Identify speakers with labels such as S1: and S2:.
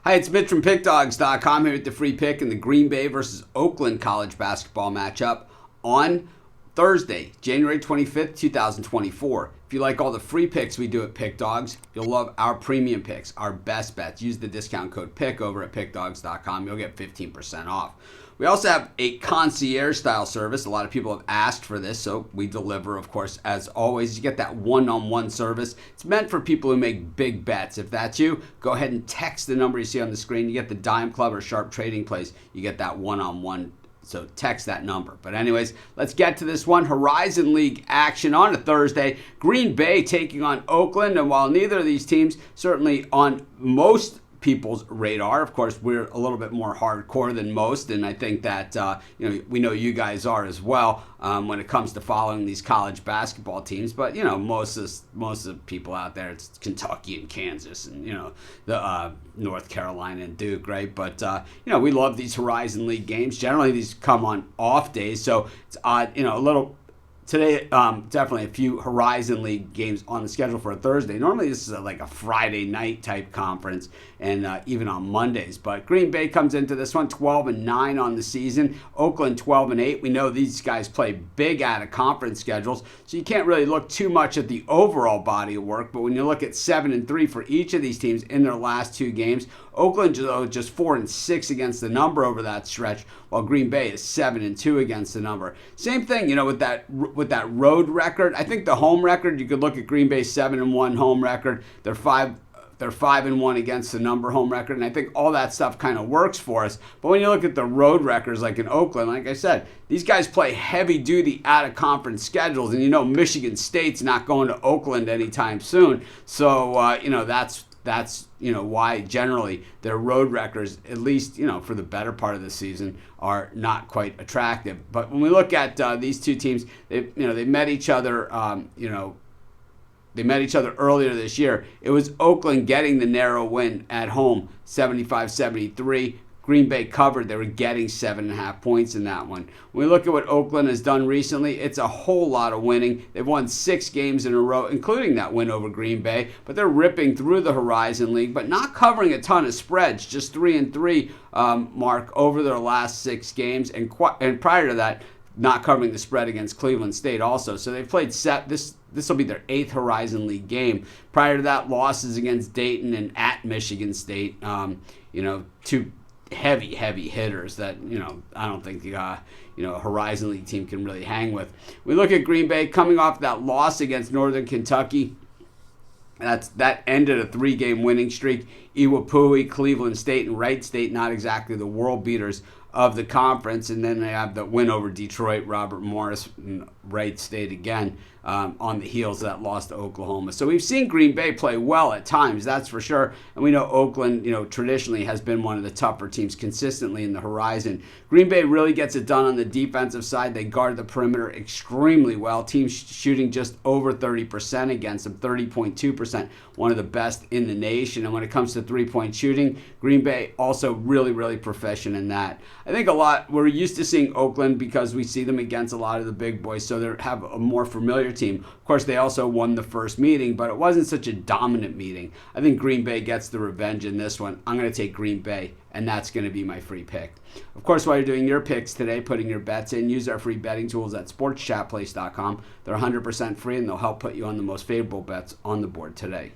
S1: Hi, it's Mitch from Pickdawgz.com here with the free pick in the Green Bay versus Oakland college basketball matchup on Thursday, January 25th, 2024. If you like all the free picks we do at Pickdawgz, you'll love our premium picks, our best bets. Use the discount code PICK over at Pickdawgz.com. You'll get 15% off. We also have a concierge-style service. A lot of people have asked for this, so we deliver, of course, as always. You get that one-on-one service. It's meant for people who make big bets. If that's you, go ahead and text the number you see on the screen. You get the Dime Club or Sharp Trading Place. You get that one-on-one, so text that number. But anyways, let's get to this one. Horizon League action on a Thursday. Green Bay taking on Oakland, and while neither of these teams certainly on most people's radar. Of course, we're a little bit more hardcore than most, and I think that we know you guys are as well when it comes to following these college basketball teams. But most of the people out there, it's Kentucky and Kansas, and the North Carolina and Duke, right? But we love these Horizon League games. Generally, these come on off days, so it's odd. A little. Today, definitely a few Horizon League games on the schedule for a Thursday. Normally, this is like a Friday night type conference, and even on Mondays. But Green Bay comes into this one 12-9 on the season. Oakland 12-8. We know these guys play big out of conference schedules, so you can't really look too much at the overall body of work. But when you look at 7-3 for each of these teams in their last two games, Oakland just 4-6 against the number over that stretch, while Green Bay is 7-2 against the number. Same thing, with that road record. I think the home record, you could look at Green Bay's 7-1 home record. They're 5-1 against the number home record, and I think all that stuff kind of works for us. But when you look at the road records, like in Oakland, like I said, these guys play heavy-duty out-of-conference schedules, and Michigan State's not going to Oakland anytime soon. So that's why generally their road records, at least for the better part of the season, are not quite attractive. But when we look at these two teams, they met each other. They met each other earlier this year. It was Oakland getting the narrow win at home, 75-73. Green Bay covered. They were getting 7.5 points in that one. When we look at what Oakland has done recently, it's a whole lot of winning. They've won 6 games in a row, including that win over Green Bay, but they're ripping through the Horizon League, but not covering a ton of spreads, just 3-3 mark over their last 6 games, and prior to that, not covering the spread against Cleveland State also. So they've played this will be their 8th Horizon League game. Prior to that, losses against Dayton and at Michigan State. Two heavy hitters that I don't think a Horizon League team can really hang with. We look at Green Bay coming off that loss against Northern Kentucky. That ended a 3-game winning streak. Iwapui, Cleveland State, and Wright State, not exactly the world beaters of the conference. And then they have the win over Detroit, Robert Morris, and Wright State again on the heels of that loss to Oklahoma. So we've seen Green Bay play well at times, that's for sure. And we know Oakland, traditionally has been one of the tougher teams consistently in the Horizon. Green Bay really gets it done on the defensive side. They guard the perimeter extremely well. Teams shooting just over 30% against them, 30.2%, one of the best in the nation. And when it comes to three-point shooting, Green Bay also really, really proficient in that. I think we're used to seeing Oakland because we see them against a lot of the big boys, so they have a more familiar team. Of course, they also won the first meeting, but it wasn't such a dominant meeting. I think Green Bay gets the revenge in this one. I'm going to take Green Bay, and that's going to be my free pick. Of course, while you're doing your picks today, putting your bets in, use our free betting tools at sportschatplace.com. They're 100% free, and they'll help put you on the most favorable bets on the board today.